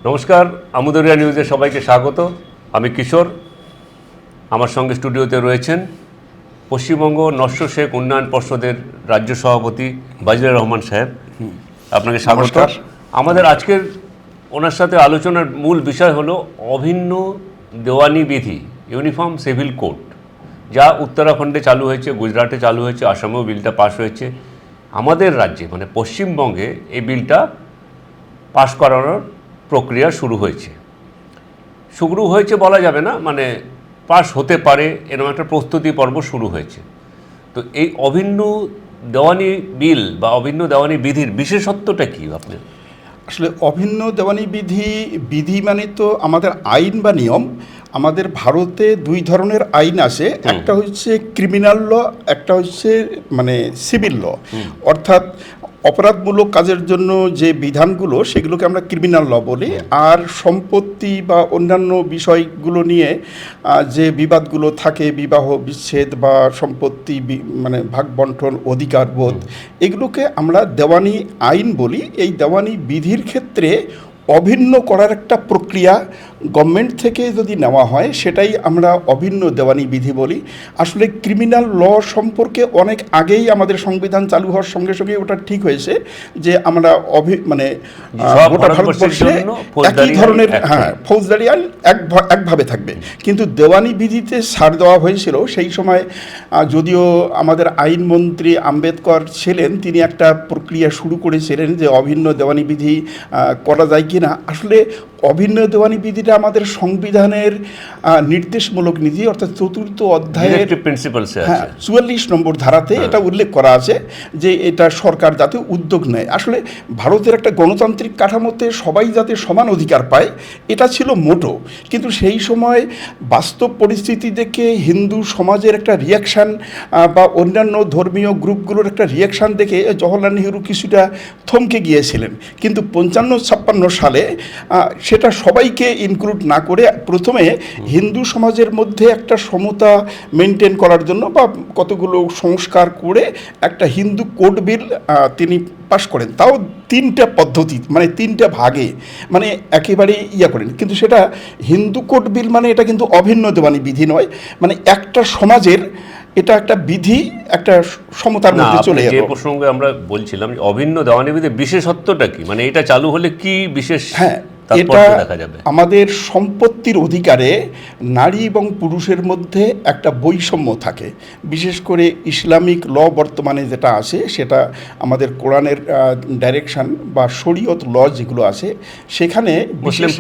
নমস্কার, আমুদরিয়া নিউজে সবাইকে স্বাগত। আমি কিশোর। আমার সঙ্গে স্টুডিওতে রয়েছেন পশ্চিমবঙ্গ নস্য শেখ উন্নয়ন পর্ষদের রাজ্য সভাপতি বাজির রহমান সাহেব। আপনাকে স্বাগত। আমাদের আজকের ওনার সাথে আলোচনার মূল বিষয় হলো অভিন্ন দেওয়ানি বিধি, ইউনিফর্ম সিভিল কোড, যা উত্তরাখণ্ডে চালু হয়েছে, গুজরাটে চালু হয়েছে, আসামেও বিলটা পাশ হয়েছে। আমাদের রাজ্যে মানে পশ্চিমবঙ্গে এই বিলটা পাশ করানোর প্রক্রিয়া শুরু হয়েছে বলা যাবে না, মানে পাশ হতে পারে এরকম একটা প্রস্তুতি পর্ব শুরু হয়েছে। তো এই অভিন্ন দেওয়ানি বিল বা অভিন্ন দেওয়ানি বিধির বিশেষত্বটা কি আপনি? আসলে অভিন্ন দেওয়ানি বিধি মানে তো আমাদের আইন বা নিয়ম। আমাদের ভারতে দুই ধরনের আইন আছে, একটা হচ্ছে ক্রিমিনাল ল, একটা হচ্ছে মানে সিভিল ল। অর্থাৎ অপরাধমূলক কাজের জন্য যে বিধানগুলো সেগুলোকে আমরা ক্রিমিনাল ল বলি, আর সম্পত্তি বা অন্যান্য বিষয়গুলো নিয়ে যে বিবাদগুলো থাকে, বিবাহ বিচ্ছেদ বা সম্পত্তি মানে ভাগ বন্টন, অধিকারবোধ, এগুলোকে আমরা দেওয়ানি আইন বলি। এই দেওয়ানি বিধির ক্ষেত্রে অভিন্ন করার একটা প্রক্রিয়া গভর্নমেন্ট থেকে যদি নেওয়া হয় সেটাই আমরা অভিন্ন দেওয়ানি বিধি বলি। আসলে ক্রিমিনাল ল সম্পর্কে অনেক আগেই আমাদের সংবিধান চালু হওয়ার সঙ্গে সঙ্গে ওটা ঠিক হয়েছে যে আমরা গোটা ভারতবর্ষে একই ধরনের ফৌজদারি আইন একভাবে থাকবে। কিন্তু দেওয়ানি বিধিতে ছাড় দেওয়া হয়েছিল সেই সময়। যদিও আমাদের আইনমন্ত্রী আম্বেদকর ছিলেন, তিনি একটা প্রক্রিয়া শুরু করেছিলেন যে অভিন্ন দেওয়ানি বিধি করা যায় কি না। আসলে অভিন্ন দেওয়ানি বিধিটা আমাদের সংবিধানের নির্দেশমূলক নীতি, অর্থাৎ 4th অধ্যায়ের 44 নম্বর ধারাতে এটা উল্লেখ করা আছে যে এটা সরকার যাতে উদ্যোগ নেয়। আসলে ভারতের একটা গণতান্ত্রিক কাঠামোতে সবাই যাতে সমান অধিকার পায়, এটা ছিল মোটো। কিন্তু সেই সময় বাস্তব পরিস্থিতি দেখে হিন্দু সমাজের একটা রিয়াকশান বা অন্যান্য ধর্মীয় গ্রুপগুলোর একটা রিয়াকশান দেখে জওহরলাল নেহরু কিছুটা থমকে গিয়েছিলেন। কিন্তু 55-56 সালে সেটা সবাইকে ইনক্লুড না করে প্রথমে হিন্দু সমাজের মধ্যে একটা সমতা মেনটেন করার জন্য বা কতগুলো সংস্কার করে একটা হিন্দু কোড বিল তিনি পাশ করেন। তাও 3টা পদ্ধতি, মানে 3টা ভাগে, মানে একেবারে করেন। কিন্তু সেটা হিন্দু কোড বিল মানে এটা কিন্তু অভিন্ন দেওয়ানি বিধি নয়, মানে একটা সমাজের এটা একটা বিধি, একটা সমতার মধ্যে চলে যাবে। যে প্রসঙ্গে আমরা বলছিলাম অভিন্ন দেওয়ানি বিধির বিশেষত্বটা কি, মানে এটা চালু হলে কি বিশেষ? এটা আমাদের সম্পত্তির অধিকারে নারী এবং পুরুষের মধ্যে একটা বৈষম্য থাকে। বিশেষ করে ইসলামিক ল বর্তমানে যেটা আছে সেটা আমাদের কোরআনের ডাইরেকশন বা শরীয়ত ল যেগুলো আছে সেখানে মুসলিম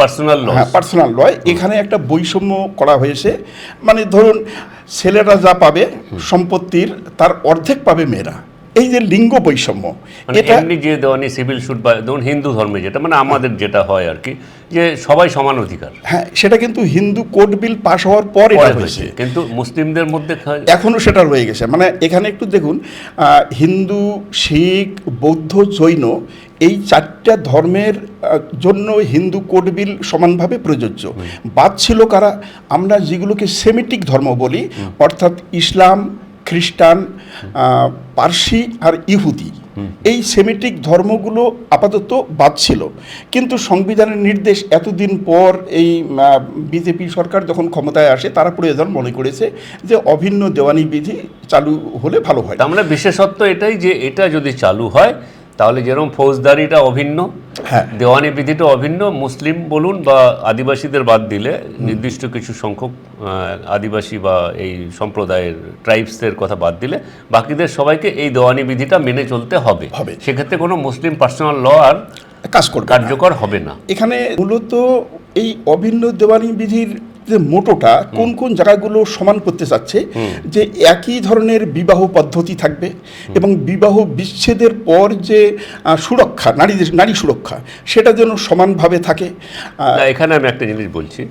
পার্সোনাল ল, এখানে একটা বৈষম্য করা হয়েছে। মানে ধরুন ছেলেরা যা পাবে সম্পত্তির তার অর্ধেক পাবে মেয়েরা। এই যে লিঙ্গ বৈষম্য, এটা এমনি যে দেওয়ানি সিভিল সুট বা ধরুন হিন্দু ধর্মে যেটা মানে আমাদের যেটা হয় আর কি, যে সবাই সমান অধিকার, সেটা কিন্তু হিন্দু কোড বিল পাস হওয়ার পর এটা হয়েছে। কিন্তু মুসলিমদের মধ্যে এখনো সেটা রয়ে গেছে। মানে এখানে একটু দেখুন, হিন্দু, শিখ, বৌদ্ধ, জৈন, এই 4টা ধর্মের জন্য হিন্দু কোড বিল সমানভাবে প্রযোজ্য। বাদ ছিল কারা? আমরা যেগুলোকে সেমিটিক ধর্ম বলি, অর্থাৎ ইসলাম, খ্রিস্টান, পার্সি আর ইহুদি, এই সেমিটিক ধর্মগুলো আপাতত বাদ ছিল। কিন্তু সংবিধানের নির্দেশ এতদিন পর এই বিজেপি সরকার যখন ক্ষমতায় আসে তারা প্রয়োজন মনে করেছে যে অভিন্ন দেওয়ানি বিধি চালু হলে ভালো হয়। আমরা বিশেষত্ব এটাই যে এটা যদি চালু হয় তাহলে যেরকম ফৌজদারিটা অভিন্ন, দেওয়ানি বিধিটা অভিন্ন, মুসলিম বলুন বা আদিবাসীদের বাদ দিলে নির্দিষ্ট কিছু সংখ্যক আদিবাসী বা এই সম্প্রদায়ের ট্রাইবসদের কথা বাদ দিলে বাকিদের সবাইকে এই দেওয়ানি বিধিটা মেনে চলতে হবে। সেক্ষেত্রে কোনো মুসলিম পার্সোনাল ল আর কার্যকর হবে না। এখানে মূলত এই অভিন্ন দেওয়ানি বিধির যে মোটোটা কোন কোন জায়গাগুলো সমান করতে চাচ্ছে, যে একই ধরনের বিবাহ পদ্ধতি থাকবে এবং বিবাহ বিচ্ছেদের পর যে সুরক্ষা, নারী সুরক্ষা, সেটা যেন সমানভাবে থাকে। এখানে আমি একটা জিনিস বলছি,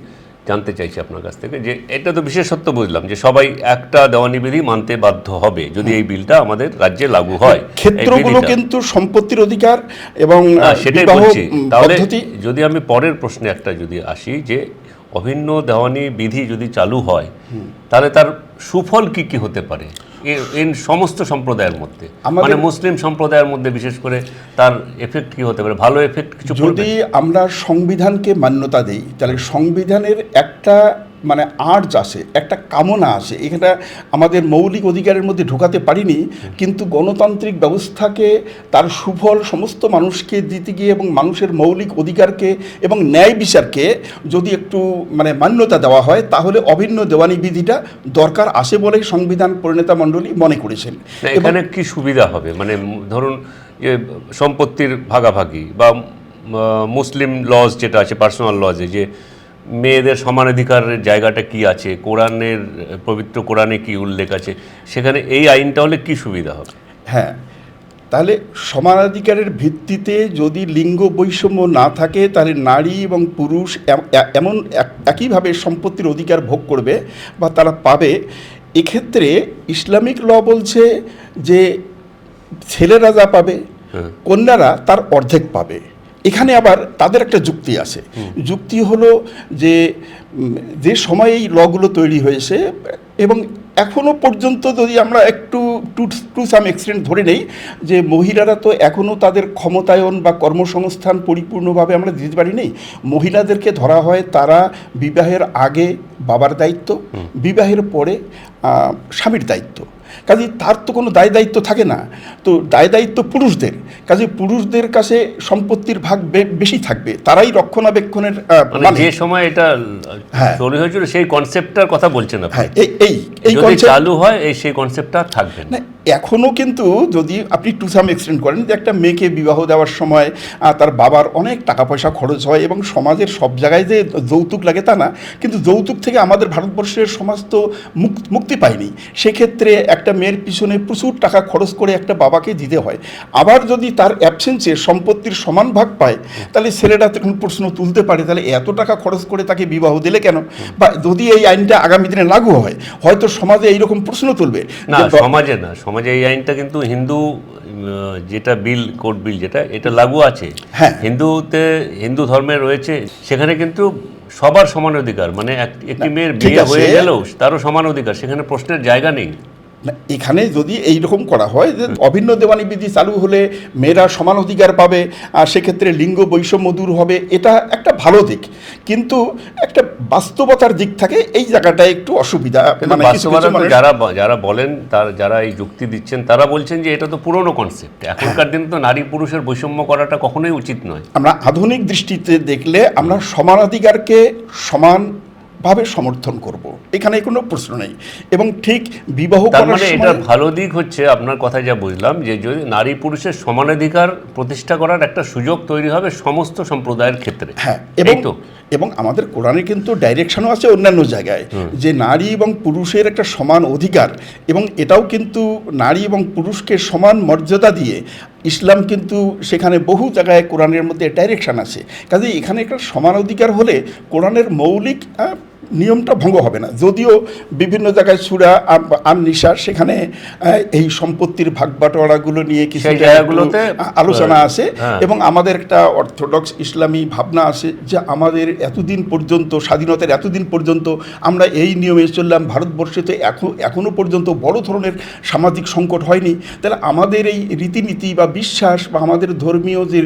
জানতে চাইছি আপনার কাছ থেকে, যে এটা তো বিশেষত্ব বুঝলাম যে সবাই একটা দেওয়ানি বিধি মানতে বাধ্য হবে যদি এই বিলটা আমাদের রাজ্যে লাগু হয়। ক্ষেত্রগুলো কিন্তু সম্পত্তির অধিকার এবং সেটাই বলছি। তাহলে যদি আমি পরের প্রশ্নে একটা যদি আসি, যে অভিন্ন দেওয়ানি বিধি যদি চালু হয় তাহলে তার সুফল কি কি হতে পারে এই সমস্ত সম্প্রদায়ের মধ্যে, মানে মুসলিম সম্প্রদায়ের মধ্যে বিশেষ করে তার এফেক্ট কি হতে পারে, ভালো এফেক্ট কিছু পড়বে? যদি আমরা সংবিধানকে মান্যতা দেই তাহলে সংবিধানের একটা মানে আর্জ আসে, একটা কামনা আসে, এখানে আমাদের মৌলিক অধিকারের মধ্যে ঢোকাতে পারিনি, কিন্তু গণতান্ত্রিক ব্যবস্থাকে তার সুফল সমস্ত মানুষকে দিতে গিয়ে এবং মানুষের মৌলিক অধিকারকে এবং ন্যায় বিচারকে যদি একটু মানে মান্যতা দেওয়া হয় তাহলে অভিন্ন দেওয়ানি বিধিটা দরকার আসে বলেই সংবিধান প্রণেতা মণ্ডলী মনে করেছেন। এখানে কি সুবিধা হবে, মানে ধরুন যে সম্পত্তির ভাগাভাগি বা মুসলিম লজ যেটা আছে পার্সোনাল লজে যে মেয়েদের সমানাধিকারের জায়গাটা কি আছে, কোরআনের পবিত্র কোরআনে কি উল্লেখ আছে, সেখানে এই আইনটা হলে কি সুবিধা হবে? হ্যাঁ, তাহলে সমানাধিকারের ভিত্তিতে যদি লিঙ্গ বৈষম্য না থাকে তাহলে নারী এবং পুরুষ এমন একইভাবে সম্পত্তির অধিকার ভোগ করবে বা তারা পাবে। এক্ষেত্রে ইসলামিক ল বলছে যে ছেলেরা যা পাবে কন্যারা তার অর্ধেক পাবে। এখানে আবার তাদের একটা যুক্তি আছে, যুক্তি হলো যে সময়ে এই লগুলো তৈরি হয়েছে এবং এখনও পর্যন্ত যদি আমরা একটু টু সাম এক্সটেন্ট ধরে নেই যে মহিলারা তো এখনও তাদের ক্ষমতায়ন বা কর্মসংস্থান পরিপূর্ণভাবে আমরা দিতে পারি নেই। মহিলাদেরকে ধরা হয় তারা বিবাহের আগে বাবার দায়িত্ব, বিবাহের পরে স্বামীর দায়িত্ব, কাজে তার তো কোনো দায় দায়িত্ব থাকে না, তো দায় দায়িত্ব পুরুষদের, কাজে পুরুষদের কাছে সম্পত্তির ভাগ বেশি থাকবে, তারাই রক্ষণাবেক্ষণের মানে যে সময় এটা তৈরি হয়েছিল সেই কনসেপ্টটার কথা বলছেন আপনি? হ্যাঁ, এই যদি চালু হয় সেই কনসেপ্টটা থাকবে না। এখনও কিন্তু যদি আপনি টু সাম এক্সটেন্ট করেন যে একটা মেয়েকে বিবাহ দেওয়ার সময় তার বাবার অনেক টাকা পয়সা খরচ হয় এবং সমাজের সব জায়গায় যে যৌতুক লাগে তা না, কিন্তু যৌতুক থেকে আমাদের ভারতবর্ষের সমাজ তো মুক্তি পায়নি। সেক্ষেত্রে একটা মেয়ের পিছনে প্রচুর টাকা খরচ করে একটা বাবাকে দিতে হয়। আবার যদি তার অ্যাবসেন্সে সম্পত্তির সমান ভাগ পায় তাহলে ছেলেটা তখন প্রশ্ন তুলতে পারে তাহলে এত টাকা খরচ করে তাকে বিবাহ দিলে কেন, বা যদি এই আইনটা আগামী দিনে লাগু হয় হয়তো সমাজে এইরকম প্রশ্ন তুলবে না। সমাজে না, সমাজে এই আইনটা কিন্তু হিন্দু যেটা বিল, কোর্ট বিল যেটা এটা লাগু আছে, হ্যাঁ, হিন্দু ধর্মে রয়েছে, সেখানে কিন্তু সবার সমান অধিকার, মানে একটি মেয়ের বিয়ে হয়ে গেলেও তারও সমান অধিকার, সেখানে প্রশ্নের জায়গা নেই। এখানে যদি এইরকম করা হয় যে অভিন্ন দেওয়ানি বিধি চালু হলে মেয়েরা সমান অধিকার পাবে আর সেক্ষেত্রে লিঙ্গ বৈষম্য দূর হবে, এটা একটা ভালো দিক, কিন্তু একটা বাস্তবতার দিক থাকে এই জায়গাটায় একটু অসুবিধা। মানে যারা বলেন যারা এই যুক্তি দিচ্ছেন তারা বলছেন যে এটা তো পুরনো কনসেপ্ট, এখনকার দিনে তো নারী পুরুষের বৈষম্য করাটা কখনোই উচিত নয়। আমরা আধুনিক দৃষ্টিতে দেখলে আমরা সমানাধিকারকে সমানভাবে সমর্থন করব, এখানে কোনো প্রশ্ন নেই। এবং ঠিক বিবাহ করার মানে এটা ভালো দিক হচ্ছে আপনার কথা যা বুঝলাম যে যদি নারী পুরুষের সমানাধিকার প্রতিষ্ঠা করার একটা সুযোগ তৈরি হবে সমস্ত সম্প্রদায়ের ক্ষেত্রে। হ্যাঁ, এবং আমাদের কোরআনে কিন্তু ডাইরেকশনও আছে অন্যান্য জায়গায় যে নারী এবং পুরুষের একটা সমান অধিকার, এবং এটাও কিন্তু নারী এবং পুরুষকে সমান মর্যাদা দিয়ে ইসলাম কিন্তু সেখানে বহু জায়গায় কোরআনের মধ্যে ডাইরেকশন আছে। কাজেই এখানে একটা সমান অধিকার হলে কোরআনের মৌলিক নিয়মটা ভঙ্গ হবে না। যদিও বিভিন্ন জায়গায় সূরা আন-নিসা সেখানে এই সম্পত্তির ভাগ বাটোয়ারাগুলো নিয়ে কিছু জায়গাগুলোতে আলোচনা আছে, এবং আমাদের একটা অর্থোডক্স ইসলামী ভাবনা আছে যে আমাদের এতদিন পর্যন্ত স্বাধীনতার এতদিন পর্যন্ত আমরা এই নিয়মে চললাম, ভারতবর্ষে তো এখনও পর্যন্ত বড় ধরনের সামাজিক সংকট হয়নি, তাহলে আমাদের এই রীতিনীতি বা বিশ্বাস বা আমাদের ধর্মীয় যে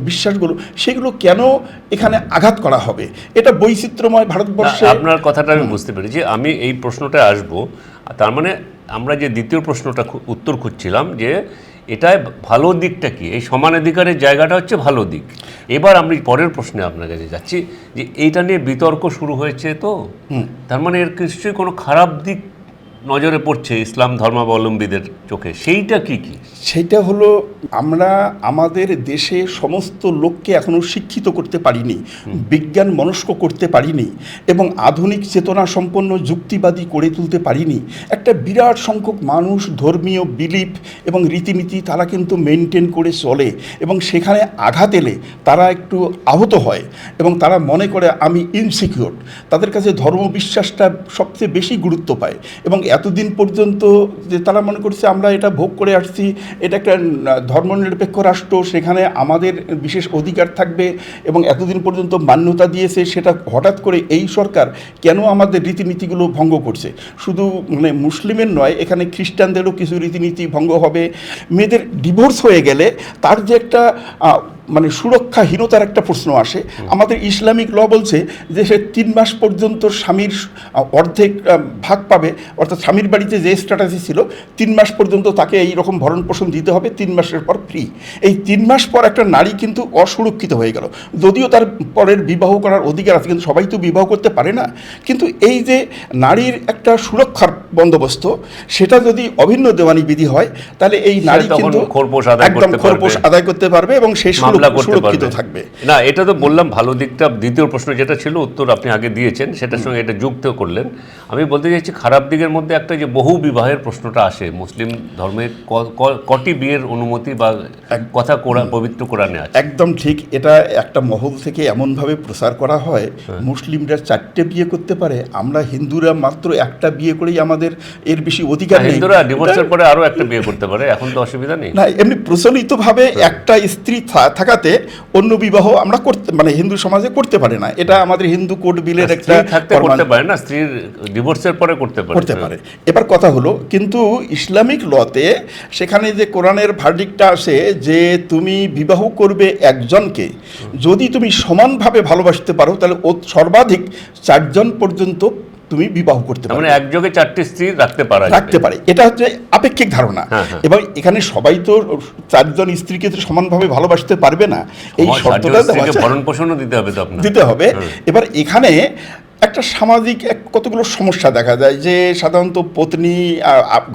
বিশ্বাসগুলো সেগুলো কেন এখানে আঘাত করা হবে? এটা বৈচিত্র্যময় ভারতবর্ষে। আপনার কথাটা আমি বুঝতে পেরেছি, আমি এই প্রশ্নটা আসবো। তার মানে আমরা যে দ্বিতীয় প্রশ্নটা উত্তর খুঁজছিলাম যে এটায় ভালো দিকটা কি, এই সমানাধিকারের জায়গাটা হচ্ছে ভালো দিক। এবার আমি পরের প্রশ্নে আপনার কাছে যাচ্ছি যে এইটা নিয়ে বিতর্ক শুরু হয়েছে, তো তার মানে এর নিশ্চয়ই কোনো খারাপ দিক নজরে পড়ছে ইসলাম ধর্মাবলম্বীদের চোখে, সেইটা কি? সেইটা হলো আমরা আমাদের দেশে সমস্ত লোককে এখনও শিক্ষিত করতে পারিনি, বিজ্ঞান মনস্ক করতে পারিনি, এবং আধুনিক চেতনা সম্পন্ন যুক্তিবাদী করে তুলতে পারিনি। একটা বিরাট সংখ্যক মানুষ ধর্মীয় বিলিফ এবং রীতিনীতি তারা কিন্তু মেনটেন করে চলে, এবং সেখানে আঘাত এলে তারা একটু আহত হয় এবং তারা মনে করে আমি ইনসিকিউর, তাদের কাছে ধর্মবিশ্বাসটা সবচেয়ে বেশি গুরুত্ব পায়। এবং এতদিন পর্যন্ত যে তারা মনে করছে আমরা এটা ভোগ করে আসছি, এটা একটা ধর্মনিরপেক্ষ রাষ্ট্র, সেখানে আমাদের বিশেষ অধিকার থাকবে এবং এতদিন পর্যন্ত মান্যতা দিয়েছে, সেটা হঠাৎ করে এই সরকার কেন আমাদের রীতিনীতিগুলো ভঙ্গ করছে? শুধু মানে মুসলিমের নয়, এখানে খ্রিস্টানদেরও কিছু রীতিনীতি ভঙ্গ হবে। মেয়েদের ডিভোর্স হয়ে গেলে তার যে একটা মানে সুরক্ষাহীনতার একটা প্রশ্ন আসে। আমাদের ইসলামিক ল বলছে যে সে 3 মাস পর্যন্ত স্বামীর অর্ধেক ভাগ পাবে, অর্থাৎ স্বামীর বাড়িতে যে স্ট্র্যাটেজি ছিল 3 মাস পর্যন্ত তাকে এই রকম ভরণ পোষণ দিতে হবে, 3 মাসের পর ফ্রি। এই 3 মাস পর একটা নারী কিন্তু অসুরক্ষিত হয়ে গেল, যদিও তার পরের বিবাহ করার অধিকার আছে, কিন্তু সবাই তো বিবাহ করতে পারে না। কিন্তু এই যে নারীর একটা সুরক্ষার বন্দোবস্ত, সেটা যদি অভিন্ন দেওয়ানি বিধি হয়, তাহলে এই নারী কিন্তু একদম খোরপোশ আদায় করতে পারবে এবং সেই সুরক্ষিত থাকবে। না, এটা তো বললাম ভালো দিকটা। দ্বিতীয় প্রশ্ন যেটা ছিল উত্তর আপনি আগে দিয়েছেন, সেটার সঙ্গে এটা যুক্ত করলেন। আমি বলতে চাইছি খারাপ দিকের মধ্যে একটা যে বহু বিবাহের প্রশ্নটা আসে, মুসলিম ধর্মে কটি বিয়ের অনুমতি বা কথা পবিত্র কোরআনে আছে? একদম ঠিক। এটা একটা মহল থেকে এমনভাবে প্রচার করা হয় মুসলিমরা 4টে বিয়ে করতে পারে, আমরা হিন্দুরা মাত্র একটা বিয়ে করেই আমাদের এর বেশি অধিকার নেই। হিন্দুরা ডিভোর্সের পরে আরো একটা বিয়ে করতে পারে, এখন তো অসুবিধা নেই। না, এমনি প্রচলিতভাবে একটা স্ত্রী থাকাতে অন্য বিবাহ আমরা করতে মানে হিন্দু সমাজে করতে পারে না, এটা আমাদের হিন্দু কোড বিলের একটা করতে পারে না, স্ত্রীর ডিভোর্সের পরে করতে পারে। এবার কথা হলো, কিন্তু ইসলামিক লতে সেখানে যে কোরআনের ভার্ডিক্টটা আসে যে তুমি বিবাহ করবে একজনকে, যদি তুমি সমানভাবে ভালোবাসতে পারো তাহলে সর্বাধিক 4 জন পর্যন্ত তুমি বিবাহ করতে পারো। মানে একযোগে 4টি স্ত্রী রাখতে পারে, এটা হচ্ছে আপেক্ষিক ধারণা। এবং এখানে সবাই তো 4 জন স্ত্রীকে তো সমানভাবে ভালোবাসতে পারবে না, এই শর্তটা ভরণ পোষণও দিতে হবে। এবার এখানে একটা সামাজিক কতগুলো সমস্যা দেখা যায় যে সাধারণত পত্নী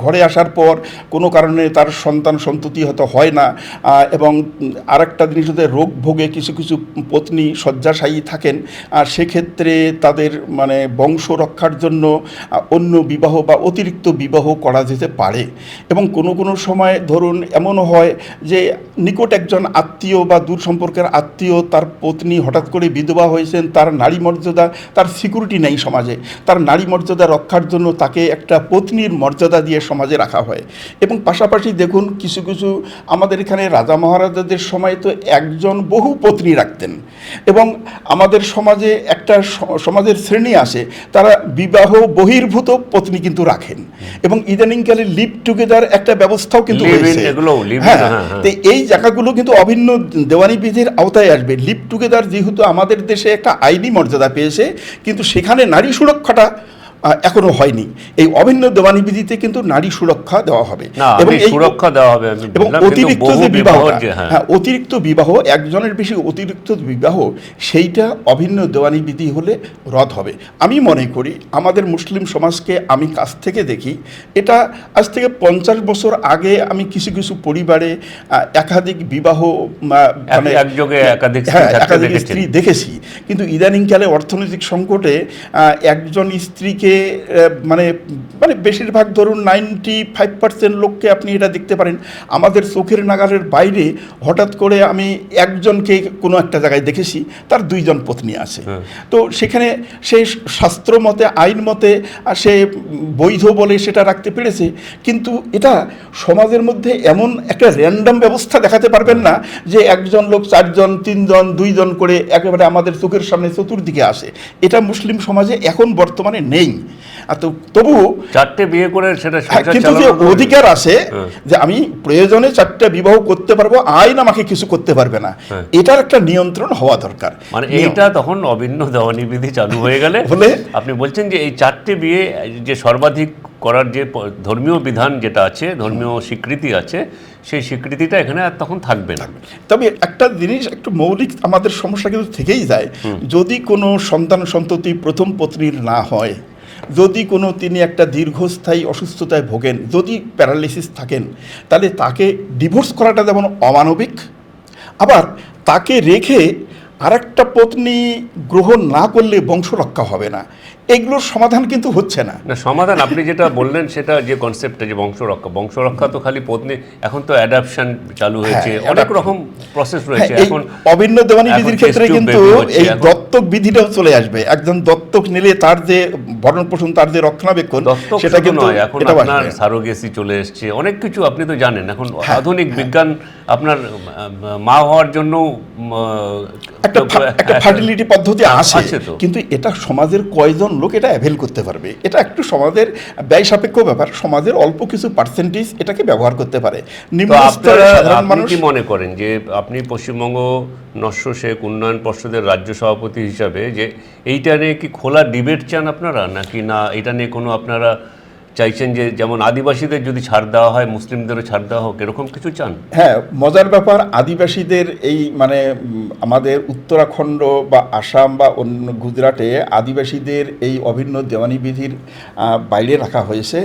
ঘরে আসার পর কোনো কারণে তার সন্তান সন্ততি হয়তো হয় না, এবং আরেকটা জিনিস হচ্ছে রোগ ভোগে কিছু কিছু পত্নী শয্যাশায়ী থাকেন, আর সেক্ষেত্রে তাদের মানে বংশ রক্ষার জন্য অন্য বিবাহ বা অতিরিক্ত বিবাহ করা যেতে পারে। এবং কোনো কোনো সময় ধরুন এমনও হয় যে নিকট একজন আত্মীয় বা দূর সম্পর্কের আত্মীয়, তার পত্নী হঠাৎ করে বিধবা হয়েছেন, তার নারী মর্যাদা, তার সিকিউরিটি নেই সমাজে, তার নারী মর্যাদা রক্ষার জন্য তাকে একটা পত্নীর মর্যাদা দিয়ে সমাজে রাখা হয়। এবং পাশাপাশি দেখুন কিছু কিছু আমাদের এখানে রাজা মহারাজাদের সময় তো একজন বহু পত্নী রাখতেন, এবং আমাদের সমাজে একটা সমাজের শ্রেণী আসে তারা বিবাহ বহির্ভূত পত্নী কিন্তু রাখেন, এবং ইদানিংকালে লিভ টুগেদার একটা ব্যবস্থাও কিন্তু হয়েছে। তো এই জায়গাগুলো কিন্তু অভিন্ন দেওয়ানি বিধির আওতায় আসবে। লিভ টুগেদার যেহেতু আমাদের দেশে একটা আইনি মর্যাদা পেয়েছে, কিন্তু সেখানে নারী সুরক্ষাটা এখনো হয়নি। এই অভিন্ন দেওয়ানি বিধিতে কিন্তু নারী সুরক্ষা দেওয়া হবে, এবং অতিরিক্ত যে বিবাহ, অতিরিক্ত বিবাহ, একজনের বেশি অতিরিক্ত বিবাহ, সেইটা অভিন্ন দেওয়ানি বিধি হলে রদ হবে। আমি মনে করি আমাদের মুসলিম সমাজকে আমি কাছ থেকে দেখি, এটা আজ থেকে 50 বছর আগে আমি কিছু কিছু পরিবারে একাধিক বিবাহ মানে একাধিক স্ত্রী দেখেছি, কিন্তু ইদানিংকালে অর্থনৈতিক সংকটে একজন স্ত্রীকে মানে মানে বেশিরভাগ ধরুন 95% লোককে আপনি এটা দেখতে পারেন আমাদের চোখের নাগালের বাইরে, হঠাৎ করে আমি একজনকে কোনো একটা জায়গায় দেখেছি তার 2 জন পত্নী আছে। তো সেখানে সে শাস্ত্র মতে আইন মতে সে বৈধ বলে সেটা রাখতে পেরেছে, কিন্তু এটা সমাজের মধ্যে এমন একটা র্যান্ডম ব্যবস্থা দেখাতে পারবেন না যে একজন লোক 4 জন 3 জন 2 জন করে একেবারে আমাদের চোখের সামনে চতুর্দিকে আসে। এটা মুসলিম সমাজে এখন বর্তমানে নেই। তবু 4টে বিয়ে করে সেটা কিন্তু যে অধিকার আছে যে আমি প্রয়োজনে 4টে বিবাহ করতে পারবো, আইন আমাকে কিছু করতে পারবে না, এটার একটা নিয়ন্ত্রণ হওয়া দরকার। মানে এইটা তখন অভিন্ন দেওয়ানি বিধি চালু হয়ে গেলে আপনি বলছেন যে এই 4টে বিয়ে যে সর্বাধিক করার যে ধর্মীয় বিধান যেটা আছে, ধর্মীয় স্বীকৃতি আছে, সেই স্বীকৃতিটা এখানে আর তখন থাকবে না। তবে একটা জিনিস একটু মৌলিক আমাদের সমস্যা কিন্তু থেকেই যায়, যদি কোনো সন্তান সন্ততি প্রথম পত্নীর না হয়, যদি কোনো তিনি একটা দীর্ঘস্থায়ী অসুস্থতায় ভোগেন, যদি প্যারালিসিস থাকেন, তাহলে তাকে ডিভোর্স করাটা যেমন অমানবিক, আবার তাকে রেখে আরেকটা পত্নী গ্রহণ না করলে বংশ রক্ষা হবে না। এগুলোর সমাধান কিন্তু হচ্ছে না। না, সমাধান আপনি যেটা বললেন সেটা যে কনসেপ্টটা যে বংশরক্ষা তো খালি পত্নী, এখন তো অ্যাডাপশন চালু হয়েছে, অনেক রকম প্রসেস রয়েছে এই এখন। অভিন্ন দেওয়ানি বিধির ক্ষেত্রে test tube কিন্তু baby হচ্ছে এই এখন। দত্তক বিধিটাও চলে আসবে। একজন দত্তক নিলে তার যে ভরণ পোষণ, তার যে রক্ষণাবেক্ষণ, দত্তক সেটা শুধু কিন্তু নয়, এখন এটাও আপনার আসবে। সারোগেসি চলে এসছে, অনেক কিছু আপনি তো জানেন এখন আধুনিক বিজ্ঞান আপনার মা হওয়ার জন্য একটা ফার্টিলিটি পদ্ধতি আছে আছে, তো। কিন্তু এটা সমাজের কয়জন লোক এটা অ্যাভেল করতে পারবে? এটা একটু সমাজের ব্যয় সাপেক্ষ ব্যাপার। সমাজের অল্প কিছু পার্সেন্টেজ এটাকে ব্যবহার করতে পারে। নিম্ন স্তরের সাধারণ আপনি মানুষ। কি মনে করেন যে আপনি পশ্চিমবঙ্গ নস্য শেখ উন্নয়ন পর্ষদের রাজ্য সভাপতি হিসাবে যে এইটা নিয়ে কি খোলা ডিবেট চান আপনারা, নাকি না এটা নিয়ে কোনো আপনারা চাইছেন যে যেমন আদিবাসীদের যদি ছাড় দেওয়া হয় মুসলিমদেরও ছাড় দেওয়া হোক, এরকম কিছু চান? হ্যাঁ, মজার ব্যাপার, আদিবাসীদের এই মানে আমাদের উত্তরাখণ্ড বা আসাম বা অন্য গুজরাটে আদিবাসীদের এই অভিন্ন দেওয়ানি বিধির বাইরে রাখা হয়েছে।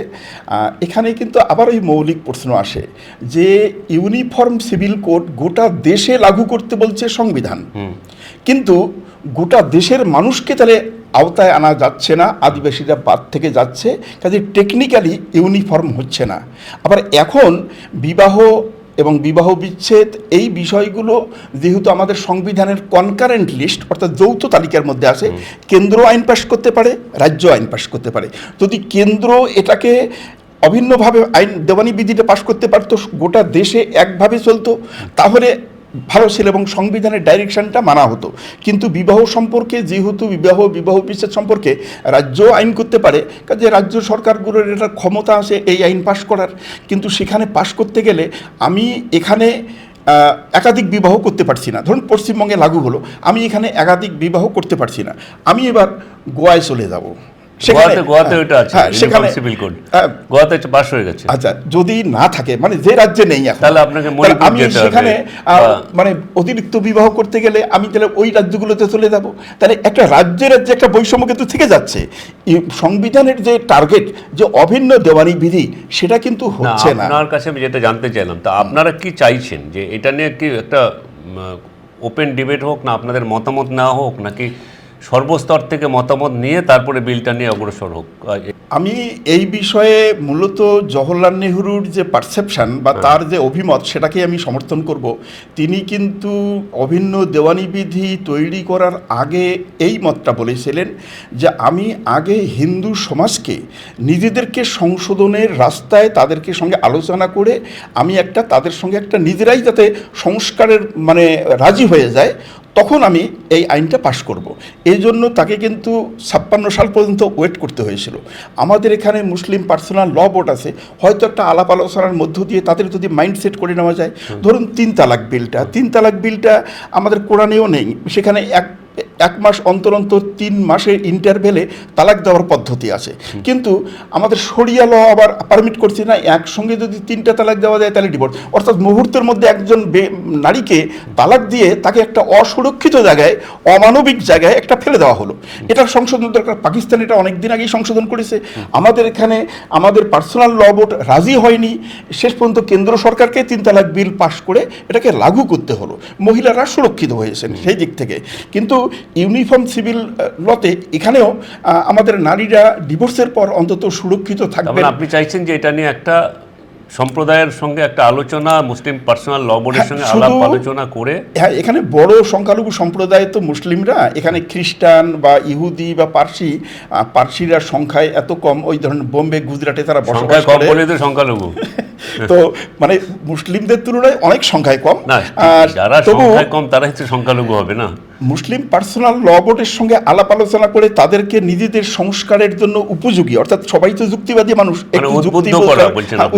এখানে কিন্তু আবার ওই মৌলিক প্রশ্ন আসে যে ইউনিফর্ম সিভিল কোড গোটা দেশে লাগু করতে বলছে সংবিধান, কিন্তু গোটা দেশের মানুষকে তাহলে আওতায় আনা যাচ্ছে না, আদিবাসীরা বাদ থেকে যাচ্ছে, কাজে টেকনিক্যালি ইউনিফর্ম হচ্ছে না। আবার এখন বিবাহ এবং বিবাহ বিচ্ছেদ এই বিষয়গুলো যেহেতু আমাদের সংবিধানের কনকারেন্ট লিস্ট অর্থাৎ যৌথ তালিকার মধ্যে আছে, কেন্দ্র আইন পাশ করতে পারে, রাজ্য আইন পাশ করতে পারে। যদি কেন্দ্র এটাকে অভিন্নভাবে আইন দেওয়ানি বিধিটা পাশ করতে পারতো, গোটা দেশে একভাবে চলতো, তাহলে ভালো ছিল এবং সংবিধানের ডাইরেকশনটা মানা হতো। কিন্তু বিবাহ সম্পর্কে যেহেতু বিবাহ বিচ্ছেদ সম্পর্কে রাজ্য আইন করতে পারে, কাজে রাজ্য সরকারগুলোর এটা ক্ষমতা আছে এই আইন পাশ করার, কিন্তু সেখানে পাশ করতে গেলে আমি এখানে একাধিক বিবাহ করতে পারছি না। ধরুন পশ্চিমবঙ্গে লাগু হলো, আমি এখানে একাধিক বিবাহ করতে পারছি না, আমি এবার গোয়ায় চলে যাব। গোয়াতে ওটা আছে, ইউনিফর্ম সিভিল কোড গোয়াতে পাস হয়ে গেছে। আচ্ছা, যদি না থাকে মানে যে রাজ্যে নেই এখন, তাহলে আপনাকে মণিপুর আমি যেতে হবে। সেখানে মানে অতিরিক্ত বিবাহ করতে গেলে আমি তাহলে ওই রাজ্যগুলোতে চলে যাব। তাহলে একটা রাজ্যের যে একটা বৈষম্য কিন্তু থেকে যাচ্ছে। সংবিধানের যে টার্গেট যে অভিন্ন দেওয়ানি বিধি, সেটা কিন্তু হচ্ছে না। আপনার কাছে আমি যেটা জানতে চাইলাম, তা আপনারা কি চাইছেন যে এটা নিয়ে কি একটা ওপেন ডিবেট হোক, না আপনাদের মতামত নেওয়া হোক, নাকি সর্বস্তর থেকে মতামত নিয়ে তারপরে বিলটা নিয়ে অগ্রসর হোক? আমি এই বিষয়ে মূলত জওহরলাল নেহরুর যে পারসেপশন বা তার যে অভিমত, সেটাকে আমি সমর্থন করব। তিনি কিন্তু অভিন্ন দেওয়ানি বিধি তৈরি করার আগে এই মতটা বলেছিলেন যে আমি আগে হিন্দু সমাজকে নিজেদেরকে সংশোধনের রাস্তায় তাদেরকে সঙ্গে আলোচনা করে আমি তাদের সঙ্গে একটা নিজেরাই যাতে সংস্কারের মানে রাজি হয়ে যায়, তখন আমি এই আইনটা পাশ করব। এই জন্য তাকে কিন্তু 56 সাল পর্যন্ত ওয়েট করতে হয়েছিল। আমাদের এখানে মুসলিম পার্সোনাল ল বোর্ড আছে, হয়তো একটা আলাপ আলোচনার মধ্য দিয়ে তাদের যদি মাইন্ডসেট করে নেওয়া যায়। ধরুন 3 তালাক বিলটা আমাদের কোরআনেও নেই, সেখানে এক মাস অন্তর 3 মাসের ইন্টারভেলে তালাক দেওয়ার পদ্ধতি আছে, কিন্তু আমাদের শরিয়া ল আবার পারমিট করছে না একসঙ্গে যদি 3টা তালাক দেওয়া যায় তাহলে ডিভোর্স। অর্থাৎ মুহূর্তের মধ্যে একজন নারীকে তালাক দিয়ে তাকে একটা অসুরক্ষিত জায়গায়, অমানবিক জায়গায় একটা ফেলে দেওয়া হলো। এটা সংশোধন দরকার। পাকিস্তান এটা অনেক দিন আগেই সংশোধন করেছে। আমাদের এখানে আমাদের পার্সোনাল ল বোর্ড রাজি হয়নি, শেষ পর্যন্ত কেন্দ্র সরকারকে 3 তালাক বিল পাশ করে এটাকে লাগু করতে হলো। মহিলারা সুরক্ষিত হয়েছেন সেই দিক থেকে। কিন্তু ইউনিফর্ম সিভিল লতে এখানেও আমাদের নারীরা ডিভোর্সের পর অন্তত সুরক্ষিত থাকবে। আপনি চাইছেন যে এটা নিয়ে একটা সম্প্রদায়ের সঙ্গে একটা আলোচনা, মুসলিম পার্সোনাল ল বোর্ডের সঙ্গে আলাপ আলোচনা করে। হ্যাঁ, এখানে বড় সংখ্যালঘু সম্প্রদায় তো মুসলিমরা, এখানে খ্রিস্টান বা ইহুদি বা পার্সিরা সংখ্যায় এত কম। ওই ধরনের বোম্বে গুজরাটে তারা বসবাস করে, সংখ্যালঘু তো মানে মুসলিমদের তুলনায় অনেক সংখ্যায় কম। যারা সংখ্যায় কম তারা হচ্ছে সংখ্যালঘু হবে না। মুসলিম পার্সোনাল ল বোর্ডের সঙ্গে আলাপ আলোচনা করে তাদেরকে নিজেদের সংস্কারের জন্য উপযোগী, অর্থাৎ সবাই তো যুক্তিবাদী মানুষ,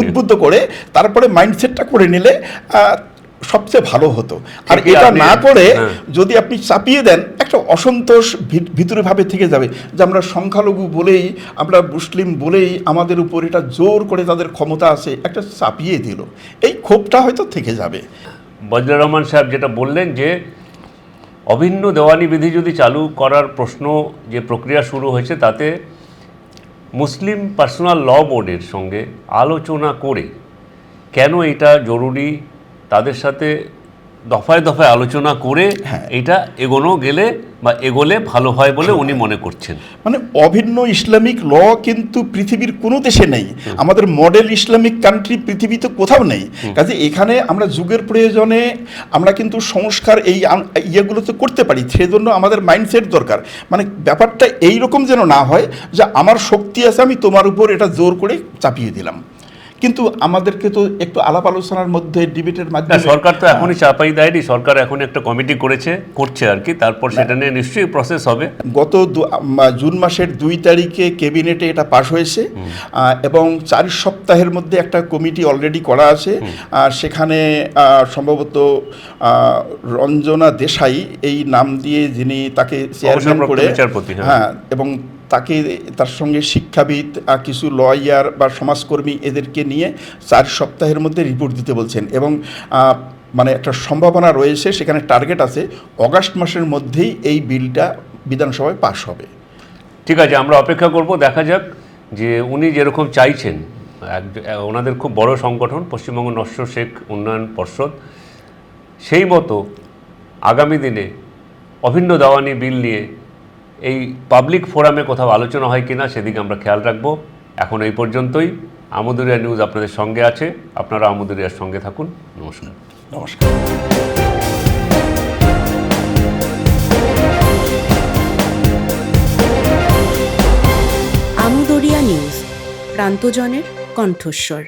উদ্বুদ্ধ করে তারপরে মাইন্ডসেটটা করে নিলে সবচেয়ে ভালো হতো। আর এটা না করে যদি আপনি চাপিয়ে দেন, একটা অসন্তোষ ভিতরে ভাবে থেকে যাবে যে আমরা সংখ্যালঘু বলেই, আমরা মুসলিম বলেই আমাদের উপর এটা জোর করে তাদের ক্ষমতা আছে, একটা চাপিয়ে দিল, এই ক্ষোভটা হয়তো থেকে যাবে। বজলুর রহমান সাহেব যেটা বললেন যে অভিন্ন দেওয়ানি বিধি যদি চালু করার প্রশ্ন যে প্রক্রিয়া শুরু হয়েছে, তাতে মুসলিম পার্সোনাল ল বোর্ডের সঙ্গে আলোচনা করে কেন এটা জরুরি, তাদের সাথে দফায় দফায় আলোচনা করে হ্যাঁ। এটা এগোলে ভালো হয় বলে উনি মনে করছেন। মানে অভিন্ন ইসলামিক ল কিন্তু পৃথিবীর কোনো দেশে নেই, আমাদের মডেল ইসলামিক কান্ট্রি পৃথিবীতে কোথাও নেই। কাজে এখানে আমরা যুগের প্রয়োজনে আমরা কিন্তু সংস্কার এই ইয়েগুলোতে করতে পারি, সেজন্য আমাদের মাইন্ডসেট দরকার। মানে ব্যাপারটা এই রকম যেন না হয় যে আমার শক্তি আছে, আমি তোমার উপর এটা জোর করে চাপিয়ে দিলাম। কিন্তু আমাদেরকে তো একটু আলাপ আলোচনার মধ্যে ডিবেটের না, মাধ্যমে সরকার তো এখনই চাপাই দেয়নি, সরকার এখন একটা কমিটি করছে আর কি, তারপর সেটা নিয়ে নিশ্চয়ই প্রসেস হবে। গত জুন মাসের 2 তারিখে ক্যাবিনেটে এটা পাশ হয়েছে এবং 4 সপ্তাহের মধ্যে একটা কমিটি অলরেডি করা আছে। সেখানে সম্ভবত রঞ্জনা দেশাই এই নাম দিয়ে, যিনি তাকে চেয়ারম্যান করে, বিচারপতি, হ্যাঁ, এবং তার সঙ্গে শিক্ষাবিদ, কিছু লয়ার বা সমাজকর্মী, এদেরকে নিয়ে 4 সপ্তাহের মধ্যে রিপোর্ট দিতে বলছেন। এবং মানে একটা সম্ভাবনা রয়েছে, সেখানে টার্গেট আছে অগাস্ট মাসের মধ্যেই এই বিলটা বিধানসভায় পাশ হবে। ঠিক আছে, আমরা অপেক্ষা করব, দেখা যাক যে উনি যেরকম চাইছেন। ওনাদের খুব বড় সংগঠন পশ্চিমবঙ্গ নস্য শেখ উন্নয়ন পর্ষদ, সেই মতো আগামী দিনে অভিন্ন দেওয়ানি বিল নিয়ে এই পাবলিক ফোরামে কোথাও আলোচনা হয় কিনা সেদিকে আমরা খেয়াল রাখব। এখন এই পর্যন্তই। আমুদুরিয়া নিউজ আপনাদের সঙ্গে আছে, আপনারা আমুদুরিয়ার সঙ্গে থাকুন। নমস্কার। নমস্কার। আমুদরিয়া নিউজ, প্রান্তজনের কণ্ঠস্বর।